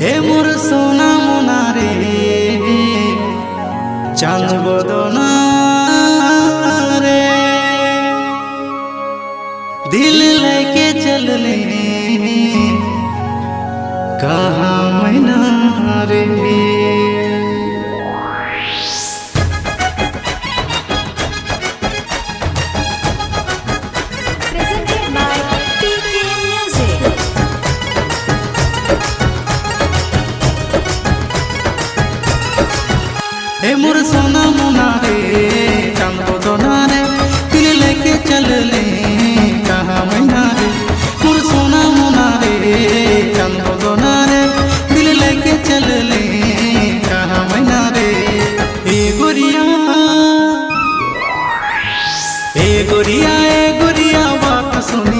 हे मोर सोना मोना रे चांद बदना रे दिल लेके चल ले कहाँ मैना रे।